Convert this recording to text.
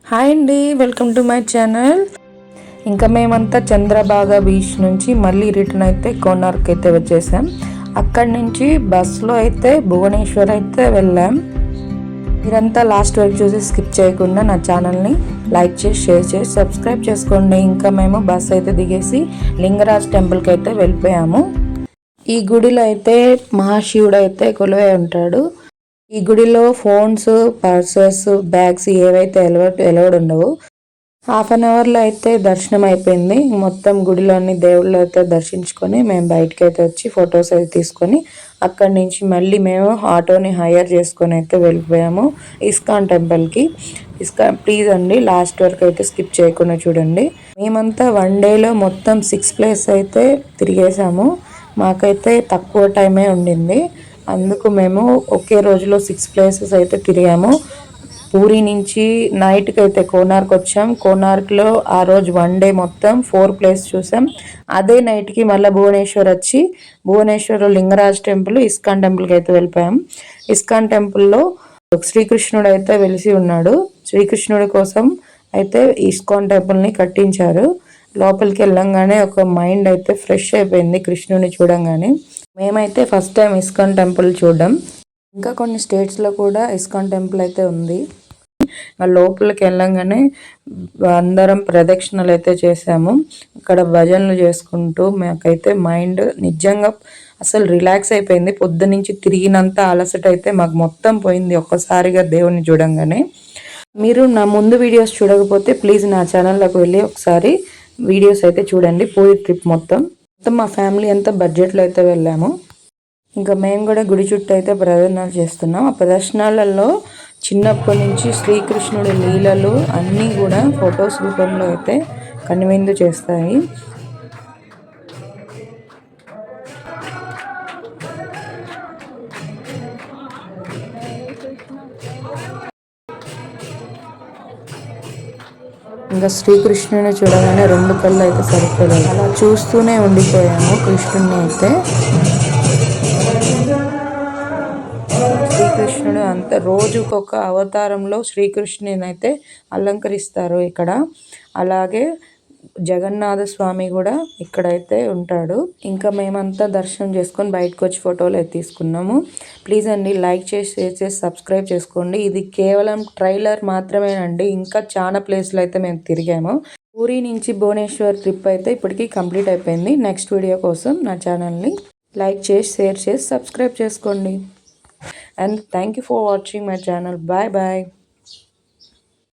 Hi అండి, welcome to my channel. ఇంకా మేమంతా చంద్రబాగా బీచ్ నుంచి మళ్ళీ రిటర్న్ అయితే కోనార్క్ అయితే వచ్చేసాం. అక్కడి నుంచి బస్సులో అయితే భువనేశ్వర్ అయితే వెళ్ళాం. మీరంతా లాస్ట్ వరకు చూసి స్కిప్ చేయకుండా నా ఛానల్ని లైక్ చేసి, షేర్ చేసి, సబ్స్క్రైబ్ చేసుకోండి. ఇంకా మేము బస్ అయితే దిగేసి లింగరాజ్ టెంపుల్కి అయితే వెళ్ళిపోయాము. ఈ గుడిలో అయితే మహాశివుడు అయితే కొలువై ఉంటాడు. ఈ గుడిలో ఫోన్స్, పర్సెస్, బ్యాగ్స్ ఏవైతే ఎలవడ్ ఉండవు. హాఫ్ అన్ అవర్లో అయితే దర్శనం అయిపోయింది. మొత్తం గుడిలోని దేవుళ్ళు అయితే దర్శించుకొని మేము బయటకు అయితే వచ్చి ఫొటోస్ అయితే తీసుకొని అక్కడి నుంచి మళ్ళీ మేము ఆటోని హైర్ చేసుకొని అయితే వెళ్ళిపోయాము ఇస్కాన్ టెంపుల్కి. ప్లీజ్ అండి లాస్ట్ వరకు అయితే స్కిప్ చేయకుండా చూడండి. మేమంతా వన్ డేలో మొత్తం 6 ప్లేస్ అయితే తిరిగేసాము. మాకైతే తక్కువ టైమే ఉండింది. అందుకు మేము ఒకే రోజులో 6 ప్లేసెస్ అయితే తిరిగాము. పూరి నుంచి నైట్కి అయితే కోనార్క్ వచ్చాం. కోనార్క్లో ఆ రోజు వన్ డే మొత్తం 4 ప్లేస్ చూసాం. అదే నైట్కి మళ్ళీ భువనేశ్వర్ వచ్చి భువనేశ్వర్లో లింగరాజ్ టెంపుల్, ఇస్కాన్ టెంపుల్కి అయితే వెళ్ళిపోయాం. ఇస్కాన్ టెంపుల్లో శ్రీకృష్ణుడు అయితే వెలిసి ఉన్నాడు. శ్రీకృష్ణుడి కోసం అయితే ఇస్కాన్ టెంపుల్ని కట్టించారు. లోపలికి వెళ్ళంగానే ఒక మైండ్ అయితే ఫ్రెష్ అయిపోయింది కృష్ణుని చూడంగానే. మేమైతే ఫస్ట్ టైం ఇస్కాన్ టెంపుల్ చూడడం. ఇంకా కొన్ని స్టేట్స్లో కూడా ఇస్కాన్ టెంపుల్ అయితే ఉంది. లోపలికి వెళ్ళంగానే అందరం ప్రదక్షిణలు అయితే చేసాము. ఇక్కడ భజనలు చేసుకుంటూ మాకైతే మైండ్ నిజంగా అసలు రిలాక్స్ అయిపోయింది. పొద్దునుంచి తిరిగినంత అలసట అయితే మాకు మొత్తం పోయింది ఒక్కసారిగా దేవుని చూడంగానే. మీరు నా ముందు వీడియోస్ చూడకపోతే ప్లీజ్ నా ఛానల్లోకి వెళ్ళి ఒకసారి వీడియోస్ అయితే చూడండి. పూరి ట్రిప్ మొత్తం మా ఫ్యామిలీ అంతా బడ్జెట్లో అయితే వెళ్ళాము. ఇంకా మేము కూడా గుడి చుట్టూ అయితే ప్రదర్శనలు చేస్తున్నాం. ఆ ప్రదర్శనలలో చిన్నప్పటి నుంచి శ్రీకృష్ణుడి లీలలు అన్నీ కూడా ఫొటోస్ రూపంలో అయితే కనువిందు చేస్తాయి. ఇంకా శ్రీకృష్ణుని చూడగానే 2 కళ్ళు అయితే సరిపోలేదు. అలా చూస్తూనే ఉండిపోయాము కృష్ణుని అయితే. శ్రీకృష్ణుడు అంత రోజుకొక అవతారంలో శ్రీకృష్ణుని అయితే అలంకరిస్తారు ఇక్కడ. అలాగే జగన్నాథ స్వామి కూడా ఇక్కడైతే ఉంటాడు. ఇంకా మేమంతా దర్శనం చేసుకొని బయటకు వచ్చి ఫోటోలు అయితే తీసుకున్నాము. ప్లీజ్ అండి లైక్ చేసి, షేర్ చేసి, సబ్స్క్రైబ్ చేసుకోండి. ఇది కేవలం ట్రైలర్ మాత్రమేనండి. ఇంకా చాలా ప్లేస్లు అయితే మేము తిరిగాము. పూరి నుంచి భువనేశ్వర్ ట్రిప్ అయితే ఇప్పటికీ కంప్లీట్ అయిపోయింది. నెక్స్ట్ వీడియో కోసం నా ఛానల్ని లైక్ చేసి, షేర్ చేసి, సబ్స్క్రైబ్ చేసుకోండి. And thank you for watching my channel. Bye bye.